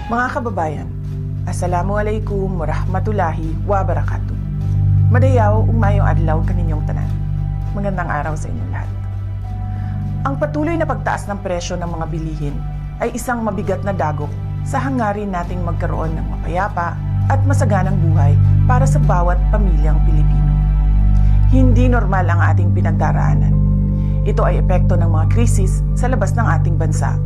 Mga kababayan, Assalamualaikum warahmatullahi wabarakatuh. Madayaw mayong adlaw kaninyong tanan. Magandang araw sa inyong lahat. Ang patuloy na pagtaas ng presyo ng mga bilihin ay isang mabigat na dagok sa hangarin nating magkaroon ng mapayapa at masaganang buhay para sa bawat pamilyang Pilipino. Hindi normal ang ating pinagdaraanan. Ito ay epekto ng mga krisis sa labas ng ating bansa,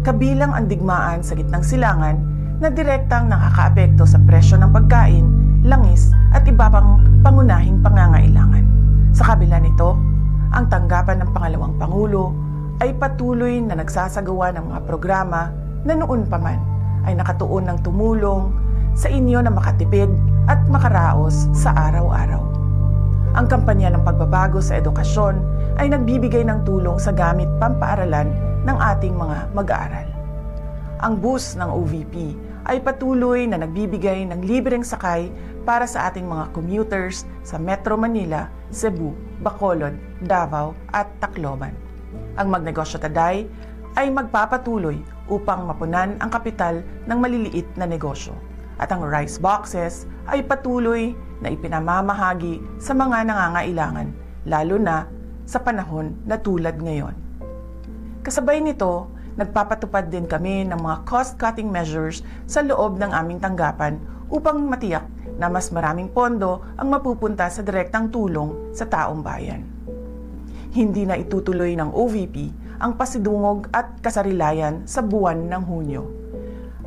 kabilang ang digmaan sa gitnang silangan na direktang nakakaapekto sa presyo ng pagkain, langis at iba pang pangunahing pangangailangan. Sa kabila nito, ang tanggapan ng pangalawang Pangulo ay patuloy na nagsasagawa ng mga programa na noon pa man ay nakatuon ng tumulong sa inyo na makatipid at makaraos sa araw-araw. Ang kampanya ng pagbabago sa edukasyon ay nagbibigay ng tulong sa gamit pampaaralan ng ating mga mag-aaral. Ang bus ng OVP ay patuloy na nagbibigay ng libreng sakay para sa ating mga commuters sa Metro Manila, Cebu, Bacolod, Davao at Tacloban. Ang Magnegosyo Taday ay magpapatuloy upang mapunan ang kapital ng maliliit na negosyo. At ang rice boxes ay patuloy na ipinamamahagi sa mga nangangailangan, lalo na sa panahon na tulad ngayon. Kasabay nito, nagpapatupad din kami ng mga cost-cutting measures sa loob ng aming tanggapan upang matiyak na mas maraming pondo ang mapupunta sa direktang tulong sa taong bayan. Hindi na itutuloy ng OVP ang pasidungog at kasarilayan sa buwan ng Hunyo.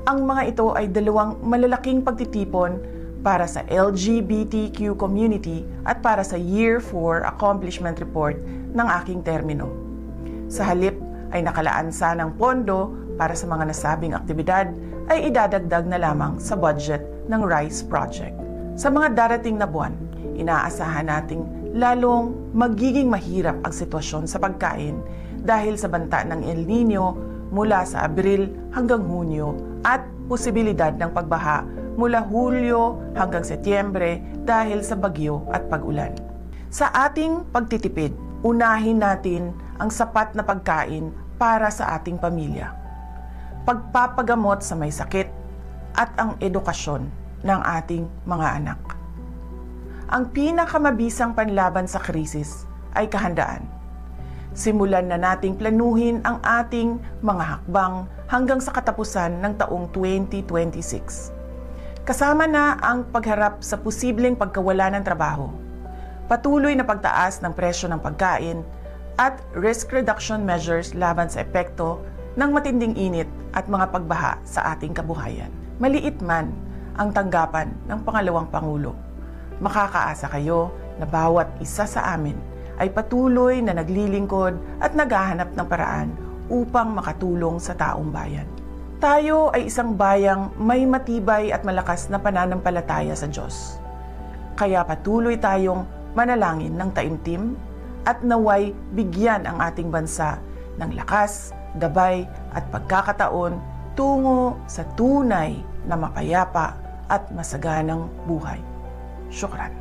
Ang mga ito ay dalawang malalaking pagtitipon para sa LGBTQ community at para sa Year 4 Accomplishment Report ng aking termino. Sa halip ay nakalaan sanang pondo para sa mga nasabing aktibidad ay idadagdag na lamang sa budget ng RICE Project. Sa mga darating na buwan, inaasahan nating lalong magiging mahirap ang sitwasyon sa pagkain dahil sa banta ng El Nino mula sa Abril hanggang Hunyo at posibilidad ng pagbaha mula Hulyo hanggang Setyembre dahil sa bagyo at pag-ulan. Sa ating pagtitipid, unahin natin ang sapat na pagkain para sa ating pamilya, pagpapagamot sa may sakit at ang edukasyon ng ating mga anak. Ang pinakamabisang panlaban sa krisis ay kahandaan. Simulan na nating planuhin ang ating mga hakbang hanggang sa katapusan ng taong 2026. Kasama na ang pagharap sa posibleng pagkawala ng trabaho, patuloy na pagtaas ng presyo ng pagkain, at risk reduction measures laban sa epekto ng matinding init at mga pagbaha sa ating kabuhayan. Maliit man ang tanggapan ng pangalawang Pangulo, makakaasa kayo na bawat isa sa amin ay patuloy na naglilingkod at naghahanap ng paraan upang makatulong sa taong bayan. Tayo ay isang bayang may matibay at malakas na pananampalataya sa Diyos. Kaya patuloy tayong manalangin ng taimtim at naway bigyan ang ating bansa ng lakas, gabay at pagkakataon tungo sa tunay na mapayapa at masaganang buhay. Syukran.